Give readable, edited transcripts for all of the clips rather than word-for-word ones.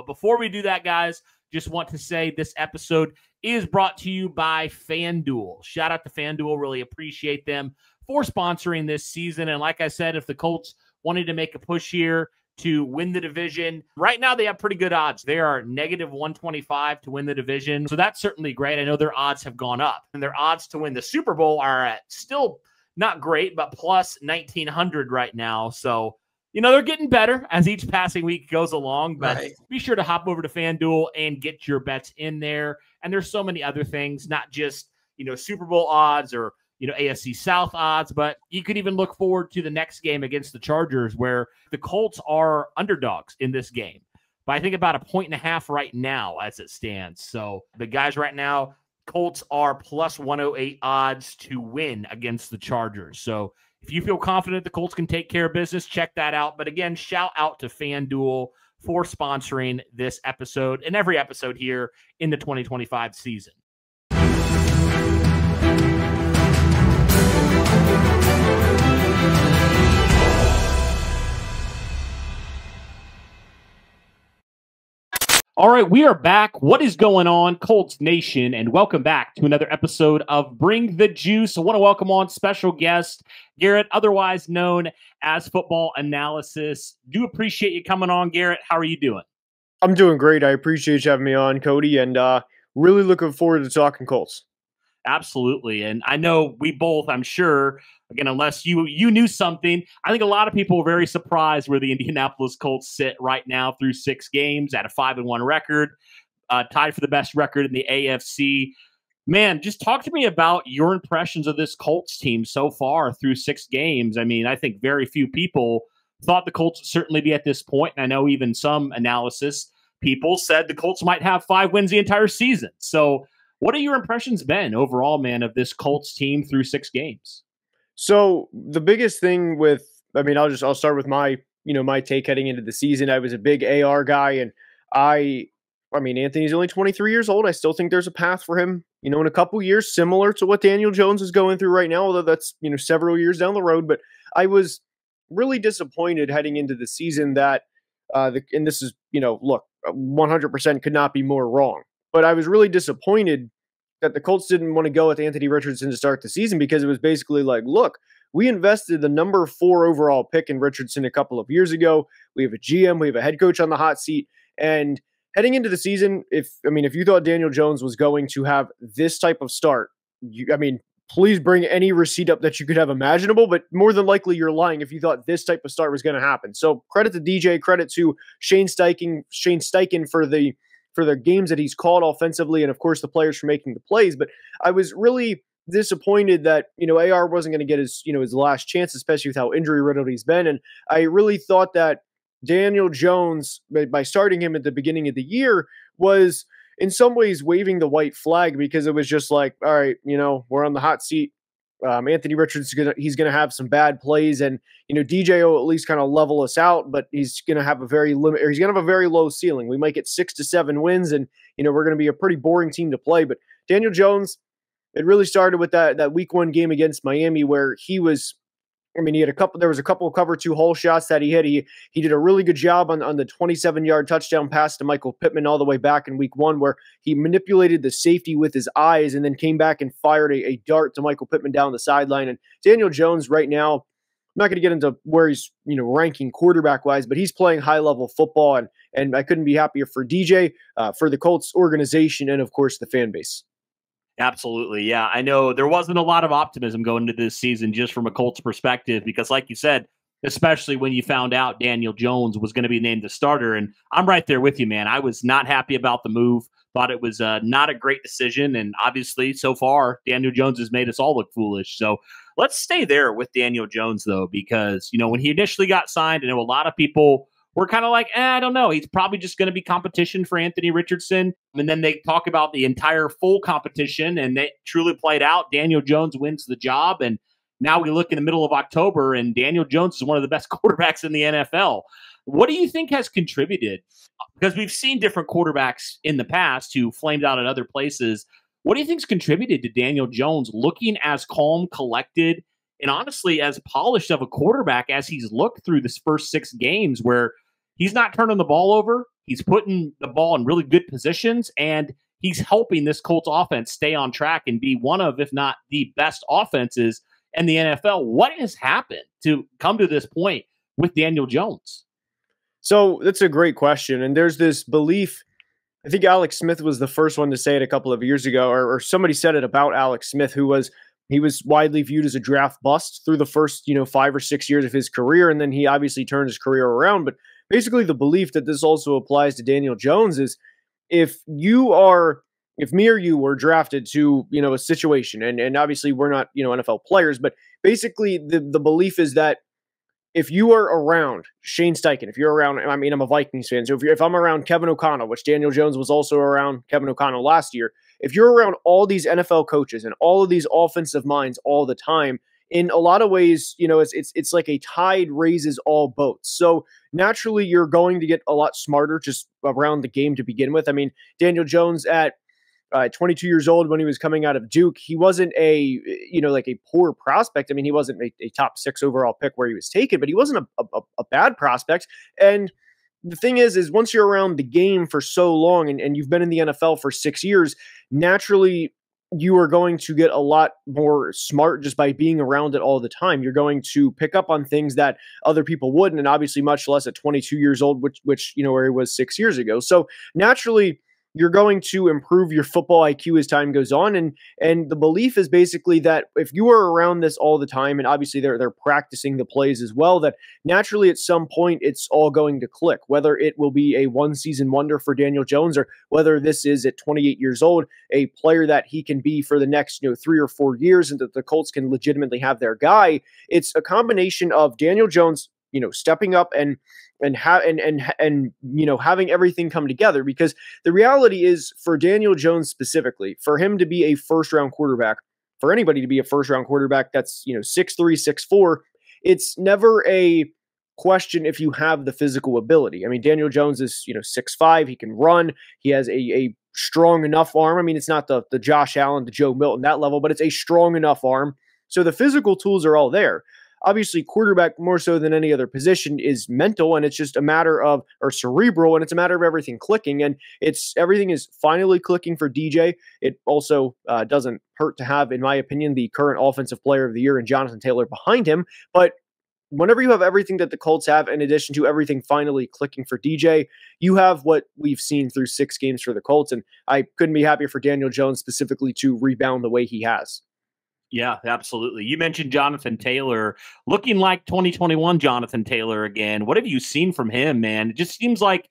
But before we do that, guys, just want to say this episode is brought to you by FanDuel. Shout out to FanDuel. Really appreciate them for sponsoring this season. And like I said, if the Colts wanted to make a push here to win the division, right now they have pretty good odds. They are negative 125 to win the division. So that's certainly great. I know their odds have gone up, and their odds to win the Super Bowl are at still not great, but plus 1,900 right now. So, they're getting better as each passing week goes along, but Be sure to hop over to FanDuel and get your bets in there. And there's so many other things, not just, Super Bowl odds or, AFC South odds, but you could even look forward to the next game against the Chargers, where the Colts are underdogs in this game. But I think about 1.5 right now as it stands. So the guys right now, Colts are plus 108 odds to win against the Chargers. So if you feel confident the Colts can take care of business, check that out. But again, shout out to FanDuel for sponsoring this episode and every episode here in the 2025 season. All right, we are back. What is going on, Colts Nation? And welcome back to another episode of Bring the Juice. I want to welcome on special guest, Garrett, otherwise known as Football Analysis. Do appreciate you coming on, Garrett. How are you doing? I'm doing great. I appreciate you having me on, Cody, and really looking forward to talking Colts. Absolutely. And I know we both, I'm sure, again, unless you knew something, I think a lot of people are very surprised where the Indianapolis Colts sit right now through 6 games at a 5-1 record, tied for the best record in the AFC. Man, just talk to me about your impressions of this Colts team so far through 6 games. I mean, I think very few people thought the Colts would certainly be at this point. And I know even some analysis people said the Colts might have 5 wins the entire season. So what have your impressions been overall, man, of this Colts team through 6 games? So the biggest thing I'll start with my take heading into the season. I was a big AR guy, and Anthony's only 23 years old. I still think there's a path for him, in a couple years, similar to what Daniel Jones is going through right now, although that's, several years down the road. But I was really disappointed heading into the season that, and this is, 100% could not be more wrong. But I was really disappointed that the Colts didn't want to go with Anthony Richardson to start the season, because it was basically like, look, we invested the number 4 overall pick in Richardson a couple of years ago. We have a GM, we have a head coach on the hot seat. And heading into the season, if you thought Daniel Jones was going to have this type of start, please bring any receipt up that you could have imaginable, but more than likely you're lying if you thought this type of start was going to happen. So credit to DJ, credit to Shane Steichen for the games that he's called offensively, and of course the players for making the plays. But I was really disappointed that, AR wasn't going to get his last chance, especially with how injury riddled he's been. And I really thought that Daniel Jones, by starting him at the beginning of the year, was in some ways waving the white flag, because it was just like, all right, we're on the hot seat. Anthony Richardson's he's gonna have some bad plays, and DJ will at least kind of level us out, but he's gonna have a very low ceiling. We might get 6 to 7 wins, and we're gonna be a pretty boring team to play. But Daniel Jones, it really started with that week 1 game against Miami, where he was. He had there was a couple of cover 2 hole shots that he hit. He did a really good job on the 27-yard touchdown pass to Michael Pittman all the way back in week 1, where he manipulated the safety with his eyes and then came back and fired a dart to Michael Pittman down the sideline. And Daniel Jones right now, I'm not going to get into where he's ranking quarterback-wise, but he's playing high-level football, and I couldn't be happier for DJ, for the Colts organization, and of course the fan base. Absolutely. Yeah, I know there wasn't a lot of optimism going into this season just from a Colts perspective, because like you said, especially when you found out Daniel Jones was going to be named the starter. And I'm right there with you, man. I was not happy about the move. Thought it was not a great decision. And obviously, so far, Daniel Jones has made us all look foolish. So let's stay there with Daniel Jones, though, because, when he initially got signed, I know a lot of people we're kind of like, I don't know. He's probably just going to be competition for Anthony Richardson. And then they talk about the entire full competition, and they truly played out. Daniel Jones wins the job. And now we look in the middle of October, and Daniel Jones is one of the best quarterbacks in the NFL. What do you think has contributed? Because we've seen different quarterbacks in the past who flamed out at other places. What do you think's contributed to Daniel Jones looking as calm, collected, and honestly as polished of a quarterback as he's looked through this first 6 games, where he's not turning the ball over, He's putting the ball in really good positions, and he's helping this Colts offense stay on track and be one of, if not the best offenses in the NFL. What has happened to come to this point with Daniel Jones? So that's a great question. And there's this belief, I think Alex Smith was the first one to say it a couple of years ago, or somebody said it about Alex Smith, he was widely viewed as a draft bust through the first, 5 or 6 years of his career. And then he obviously turned his career around. But basically the belief that this also applies to Daniel Jones is if me or you were drafted to, a situation, and obviously we're not, NFL players, but basically the belief is that if you are around Shane Steichen, if you're around, I'm a Vikings fan, so if I'm around Kevin O'Connell, which Daniel Jones was also around Kevin O'Connell last year, if you're around all these NFL coaches and all of these offensive minds all the time, in a lot of ways, it's like a tide raises all boats. So naturally, you're going to get a lot smarter just around the game to begin with. I mean, Daniel Jones at 22 years old when he was coming out of Duke, he wasn't a poor prospect. I mean, he wasn't a top 6 overall pick where he was taken, but he wasn't a bad prospect. And the thing is once you're around the game for so long and you've been in the NFL for 6 years, naturally you are going to get a lot more smart just by being around it all the time. You're going to pick up on things that other people wouldn't, and obviously much less at 22 years old, which where he was 6 years ago. So naturally, you're going to improve your football IQ as time goes on. And the belief is basically that if you are around this all the time, and obviously they're practicing the plays as well, that naturally at some point it's all going to click, whether it will be a one-season wonder for Daniel Jones or whether this is at 28 years old, a player that he can be for the next 3 or 4 years and that the Colts can legitimately have their guy. It's a combination of Daniel Jones, stepping up and having everything come together, because the reality is for Daniel Jones specifically, for him to be a first round quarterback, for anybody to be a first round quarterback that's 6'3", 6'4", it's never a question if you have the physical ability. I mean, Daniel Jones is 6'5", he can run, he has a strong enough arm. I mean, it's not the Josh Allen, the Joe Milton, that level, but it's a strong enough arm. So the physical tools are all there. Obviously, quarterback more so than any other position is mental, and it's just a matter of, or cerebral, and it's a matter of everything clicking, and everything is finally clicking for DJ. It also doesn't hurt to have, in my opinion, the current offensive player of the year and Jonathan Taylor behind him, but whenever you have everything that the Colts have, in addition to everything finally clicking for DJ, you have what we've seen through 6 games for the Colts, and I couldn't be happier for Daniel Jones specifically to rebound the way he has. Yeah, absolutely. You mentioned Jonathan Taylor looking like 2021 Jonathan Taylor again. What have you seen from him, man? It just seems like,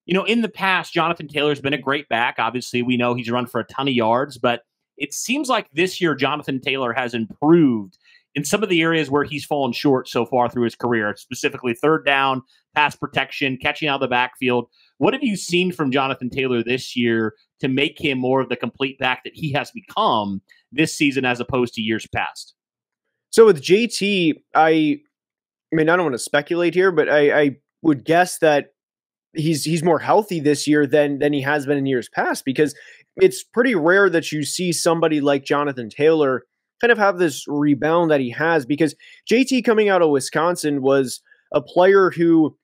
in the past, Jonathan Taylor's been a great back. Obviously, we know he's run for a ton of yards, but it seems like this year Jonathan Taylor has improved in some of the areas where he's fallen short so far through his career, specifically third down, pass protection, catching out of the backfield. What have you seen from Jonathan Taylor this year to make him more of the complete back that he has become this season as opposed to years past? So with JT, I don't want to speculate here, but I would guess that he's more healthy this year than he has been in years past, because it's pretty rare that you see somebody like Jonathan Taylor kind of have this rebound that he has, because JT coming out of Wisconsin was a player who,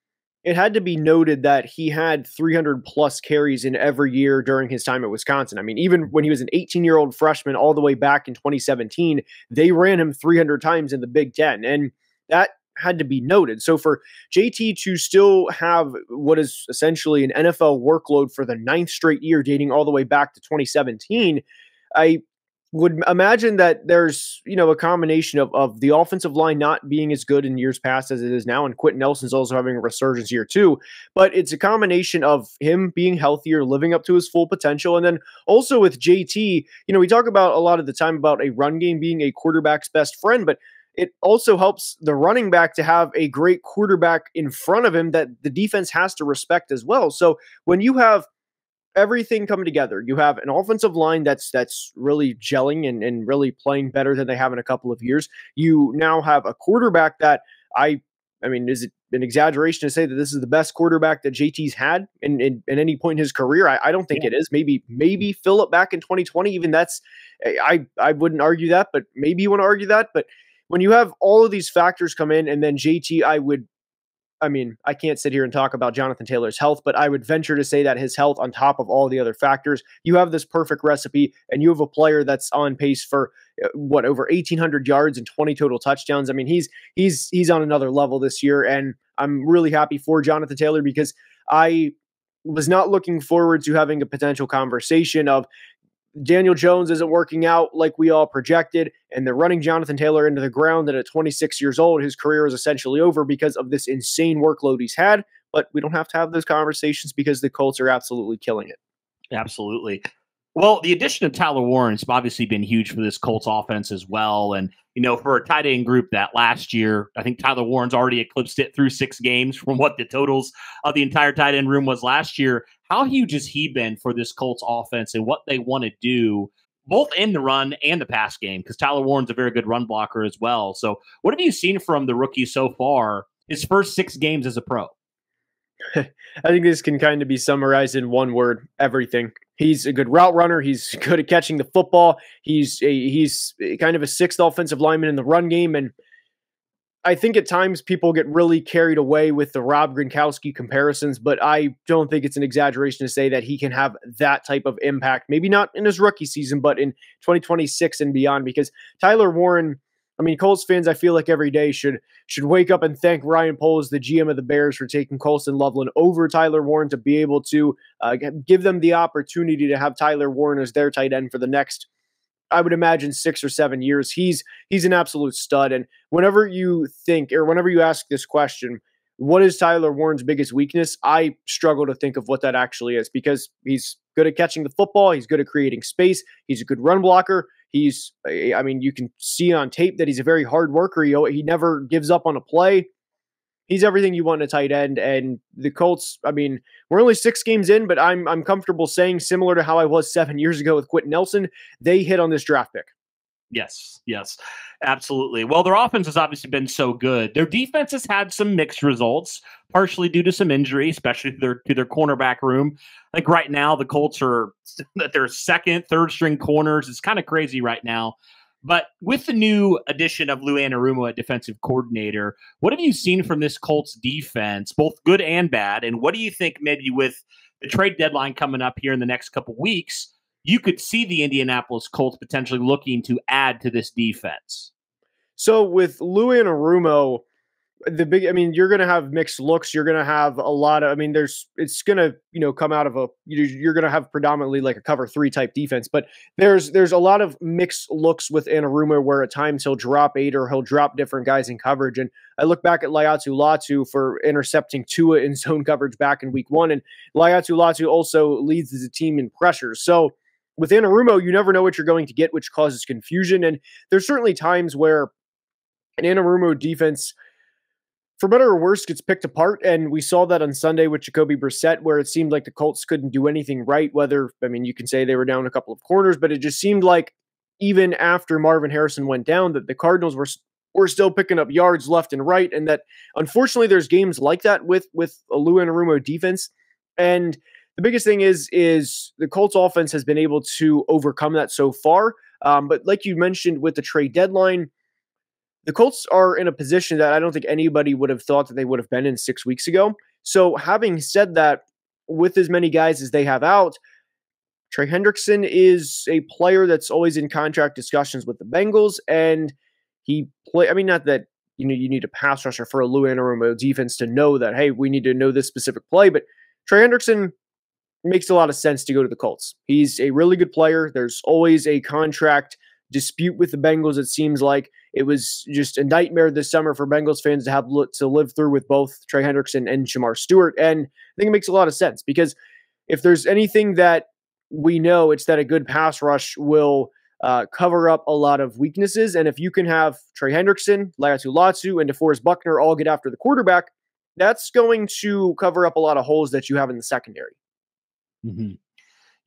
it had to be noted that he had 300 plus carries in every year during his time at Wisconsin. I mean, even when he was an 18-year-old freshman all the way back in 2017, they ran him 300 times in the Big Ten, and that had to be noted. So for JT to still have what is essentially an NFL workload for the 9th straight year, dating all the way back to 2017, I would imagine that there's, a combination of the offensive line not being as good in years past as it is now, and Quentin Nelson's also having a resurgence here too, but it's a combination of him being healthier, living up to his full potential, and then also with JT, we talk about a lot of the time about a run game being a quarterback's best friend, but it also helps the running back to have a great quarterback in front of him that the defense has to respect as well. So when you have everything come together, you have an offensive line that's really gelling and really playing better than they have in a couple of years. You now have a quarterback that I mean, is it an exaggeration to say that this is the best quarterback that JT's had in any point in his career? I don't think it is. Maybe Phillip back in 2020, even that's, I wouldn't argue that, but maybe you want to argue that. But when you have all of these factors come in, and then JT, I would I mean, I can't sit here and talk about Jonathan Taylor's health, but I would venture to say that his health, on top of all the other factors, you have this perfect recipe, and you have a player that's on pace for over 1,800 yards and 20 total touchdowns. I mean, he's on another level this year, and I'm really happy for Jonathan Taylor because I was not looking forward to having a potential conversation of Daniel Jones isn't working out like we all projected, and they're running Jonathan Taylor into the ground. And at 26 years old, his career is essentially over because of this insane workload he's had. But we don't have to have those conversations because the Colts are absolutely killing it. Absolutely. Well, the addition of Tyler Warren's obviously been huge for this Colts offense as well. And, for a tight end group that last year, I think Tyler Warren's already eclipsed it through 6 games from what the totals of the entire tight end room was last year. How huge has he been for this Colts offense and what they want to do both in the run and the pass game? Because Tyler Warren's a very good run blocker as well. So what have you seen from the rookie so far, his first 6 games as a pro? I think this can kind of be summarized in one word: everything. He's a good route runner. He's good at catching the football. He's kind of a 6th offensive lineman in the run game. And I think at times people get really carried away with the Rob Gronkowski comparisons, but I don't think it's an exaggeration to say that he can have that type of impact. Maybe not in his rookie season, but in 2026 and beyond, because Tyler Warren, I mean, Colts fans, I feel like every day should wake up and thank Ryan Poles, the GM of the Bears, for taking Colston Loveland over Tyler Warren to be able to give them the opportunity to have Tyler Warren as their tight end for the next, I would imagine, 6 or 7 years. He's an absolute stud. And whenever you think, or whenever you ask this question, what is Tyler Warren's biggest weakness? I struggle to think of what that actually is, because he's good at catching the football. He's good at creating space. He's a good run blocker. You can see on tape that he's a very hard worker. He never gives up on a play. He's everything you want in a tight end. And the Colts, I mean, we're only 6 games in, but I'm comfortable saying, similar to how I was 7 years ago with Quentin Nelson, they hit on this draft pick. Yes, absolutely. Well, their offense has obviously been so good. Their defense has had some mixed results, partially due to some injury, especially to their cornerback room. Like right now, the Colts are at their 2nd, 3rd string corners. It's kind of crazy right now. But with the new addition of Lou Anarumo at defensive coordinator, what have you seen from this Colts defense, both good and bad? And what do you think maybe with the trade deadline coming up here in the next couple weeks, you could see the Indianapolis Colts potentially looking to add to this defense? So with Lou Anarumo, you're going to have mixed looks. You're going to have a lot of, it's going to, come out of you're going to have predominantly like a cover 3 type defense, but there's a lot of mixed looks with Anarumo where at times he'll drop 8 or he'll drop different guys in coverage. And I look back at Laiatu Latu for intercepting Tua in zone coverage back in week 1. And Laiatu Latu also leads the team in pressures. So with Anarumo, you never know what you're going to get, which causes confusion. And there's certainly times where an Anarumo defense, for better or worse, gets picked apart. And we saw that on Sunday with Jacoby Brissett, where it seemed like the Colts couldn't do anything right. You can say they were down a couple of corners, but it just seemed like even after Marvin Harrison went down, that the Cardinals were still picking up yards left and right. And that, unfortunately, there's games like that with a Lou Anarumo defense. And the biggest thing is the Colts offense has been able to overcome that so far. But like you mentioned with the trade deadline, the Colts are in a position that I don't think anybody would have thought that they would have been in 6 weeks ago. So having said that, with as many guys as they have out, Trey Hendrickson is a player that's always in contract discussions with the Bengals, and not that you need a pass rusher for a Lou Anarumo defense to know that, hey, we need to know this specific play, but Trey Hendrickson makes a lot of sense to go to the Colts. He's a really good player. There's always a contract dispute with the Bengals. It seems like it was just a nightmare this summer for Bengals fans to have to live through with both Trey Hendrickson and Shamar Stewart. And I think it makes a lot of sense, because if there's anything that we know, it's that a good pass rush will cover up a lot of weaknesses. And if you can have Trey Hendrickson, Laiatu Latu, and DeForest Buckner all get after the quarterback, that's going to cover up a lot of holes that you have in the secondary. Mm-hmm.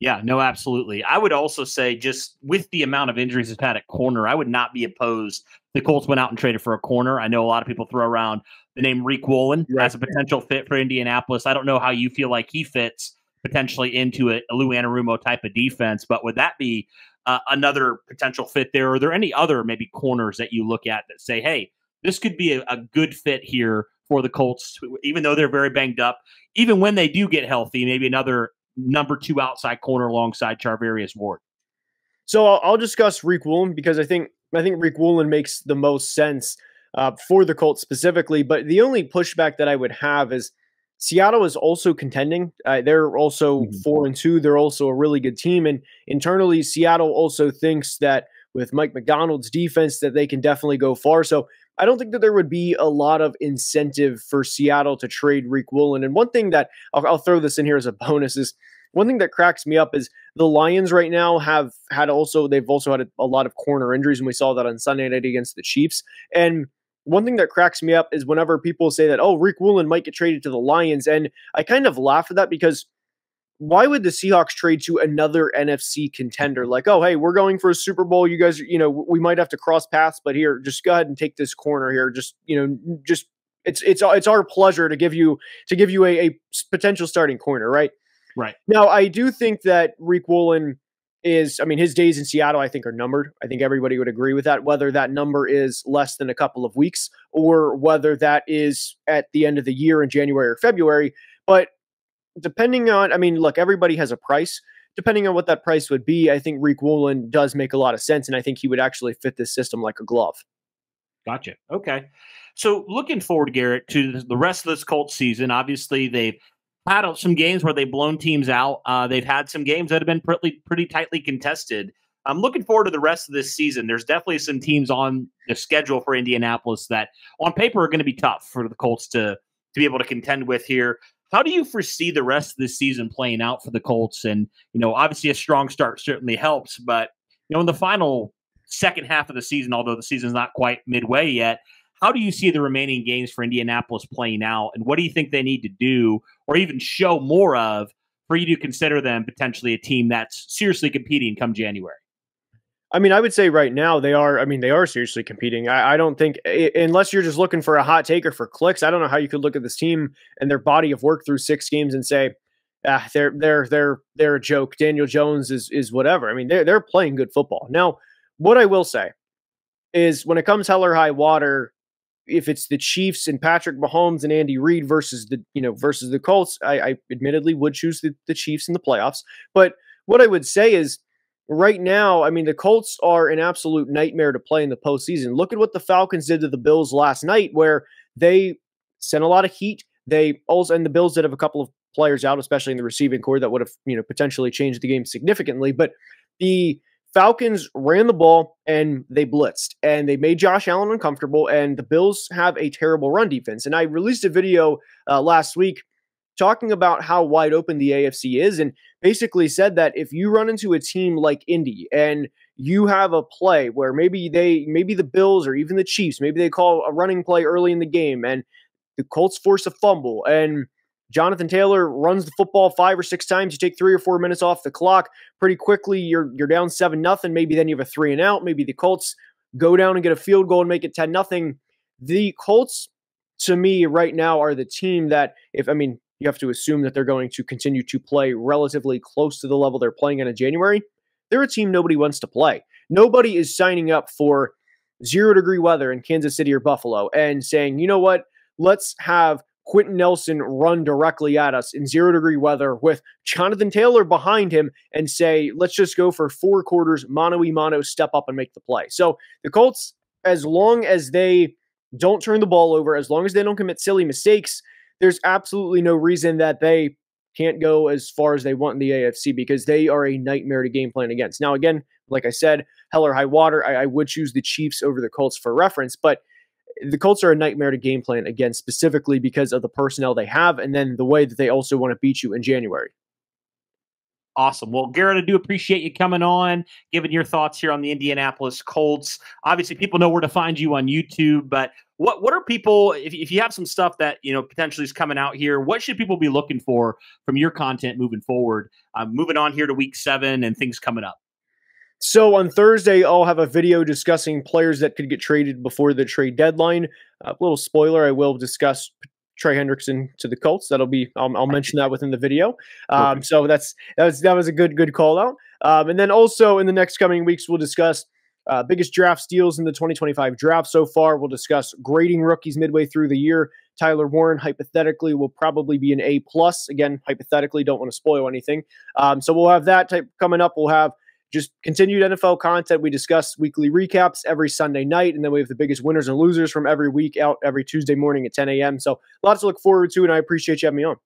Yeah, no, absolutely. I would also say, just with the amount of injuries they've had at corner, I would not be opposed. The Colts went out and traded for a corner. I know a lot of people throw around the name Reek Woolen as a potential fit for Indianapolis. I don't know how you feel like he fits potentially into a Lou Anarumo type of defense, but would that be another potential fit there? Are there any other maybe corners that you look at that say, hey, this could be a good fit here for the Colts, even though they're very banged up. Even when they do get healthy, maybe another number 2 outside corner alongside Charvarius Ward. So I'll discuss Riq Woolen because I think Riq Woolen makes the most sense for the Colts specifically. But the only pushback that I would have is Seattle is also contending. They're also 4-2. They're also a really good team, and internally, Seattle also thinks that with Mike Macdonald's defense that they can definitely go far. So I don't think that there would be a lot of incentive for Seattle to trade Riq Woolen. And one thing that I'll throw this in here as a bonus is one thing that cracks me up is the Lions right now they've also had a lot of corner injuries, and we saw that on Sunday night against the Chiefs. And one thing that cracks me up is whenever people say that, oh, Riq Woolen might get traded to the Lions. And I kind of laugh at that because why would the Seahawks trade to another NFC contender? Like, oh, hey, we're going for a Super Bowl. You guys, we might have to cross paths, but here, just go ahead and take this corner here. Just it's our pleasure to give you a potential starting corner, right? Right. Now, I do think that Riq Woolen his days in Seattle, I think, are numbered. I think everybody would agree with that, whether that number is less than a couple of weeks or whether that is at the end of the year in January or February. But depending on, look, everybody has a price. Depending on what that price would be, I think Riq Woolen does make a lot of sense, and I think he would actually fit this system like a glove. Gotcha. Okay. So looking forward, Garrett, to the rest of this Colts season, obviously they've had some games where they've blown teams out. They've had some games that have been pretty tightly contested. I'm looking forward to the rest of this season. There's definitely some teams on the schedule for Indianapolis that on paper are going to be tough for the Colts to be able to contend with here. How do you foresee the rest of this season playing out for the Colts? And, obviously a strong start certainly helps, but, in the final second half of the season, although the season's not quite midway yet, how do you see the remaining games for Indianapolis playing out? And what do you think they need to do or even show more of for you to consider them potentially a team that's seriously competing come January? I would say right now they are seriously competing. I don't think, unless you're just looking for a hot take or for clicks, I don't know how you could look at this team and their body of work through 6 games and say, they're a joke. Daniel Jones is whatever. They're playing good football. Now, what I will say is when it comes hell or high water, if it's the Chiefs and Patrick Mahomes and Andy Reid versus the Colts, I admittedly would choose the Chiefs in the playoffs. But what I would say is right now, the Colts are an absolute nightmare to play in the postseason. Look at what the Falcons did to the Bills last night, where they sent a lot of heat. And the Bills did have a couple of players out, especially in the receiving core, that would have potentially changed the game significantly. But the Falcons ran the ball and they blitzed and they made Josh Allen uncomfortable, and the Bills have a terrible run defense. And I released a video last week talking about how wide open the AFC is and basically said that if you run into a team like Indy and you have a play where maybe the Bills or even the Chiefs, maybe they call a running play early in the game and the Colts force a fumble and Jonathan Taylor runs the football 5 or 6 times. You take 3 or 4 minutes off the clock. Pretty quickly, you're down 7-0. Maybe then you have a 3 and out. Maybe the Colts go down and get a field goal and make it 10-0. The Colts, to me, right now are the team that you have to assume that they're going to continue to play relatively close to the level they're playing in January. They're a team nobody wants to play. Nobody is signing up for 0-degree weather in Kansas City or Buffalo and saying, you know what, let's have Quentin Nelson run directly at us in 0-degree weather with Jonathan Taylor behind him and say, let's just go for 4 quarters, mano-a-mano, step up and make the play. So the Colts, as long as they don't turn the ball over, as long as they don't commit silly mistakes, there's absolutely no reason that they can't go as far as they want in the AFC because they are a nightmare to game plan against. Now, again, like I said, hell or high water, I would choose the Chiefs over the Colts for reference, but the Colts are a nightmare to game plan against specifically because of the personnel they have and then the way that they also want to beat you in January. Awesome. Well, Garrett, I do appreciate you coming on, giving your thoughts here on the Indianapolis Colts. Obviously, people know where to find you on YouTube, but what are people, if you have some stuff that, potentially is coming out here, what should people be looking for from your content moving forward? Moving on here to week 7 and things coming up. So on Thursday, I'll have a video discussing players that could get traded before the trade deadline. A little spoiler, I will discuss Trey Hendrickson to the Colts. That'll be, I'll mention that within the video. So that was a good call out. And then also in the next coming weeks, we'll discuss biggest draft steals in the 2025 draft so far. We'll discuss grading rookies midway through the year. Tyler Warren, hypothetically, will probably be an A+. Again, hypothetically, don't want to spoil anything. So we'll have that type coming up. We'll have just continued NFL content. We discuss weekly recaps every Sunday night, and then we have the biggest winners and losers from every week out every Tuesday morning at 10 a.m. So lots to look forward to, and I appreciate you having me on.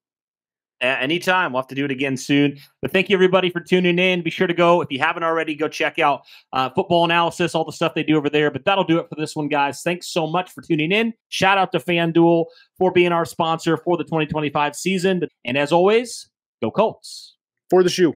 Anytime. We'll have to do it again soon. But thank you, everybody, for tuning in. Be sure to go, if you haven't already, go check out Football Analysis, all the stuff they do over there. But that'll do it for this one, guys. Thanks so much for tuning in. Shout out to FanDuel for being our sponsor for the 2025 season. And as always, go Colts. For the shoe.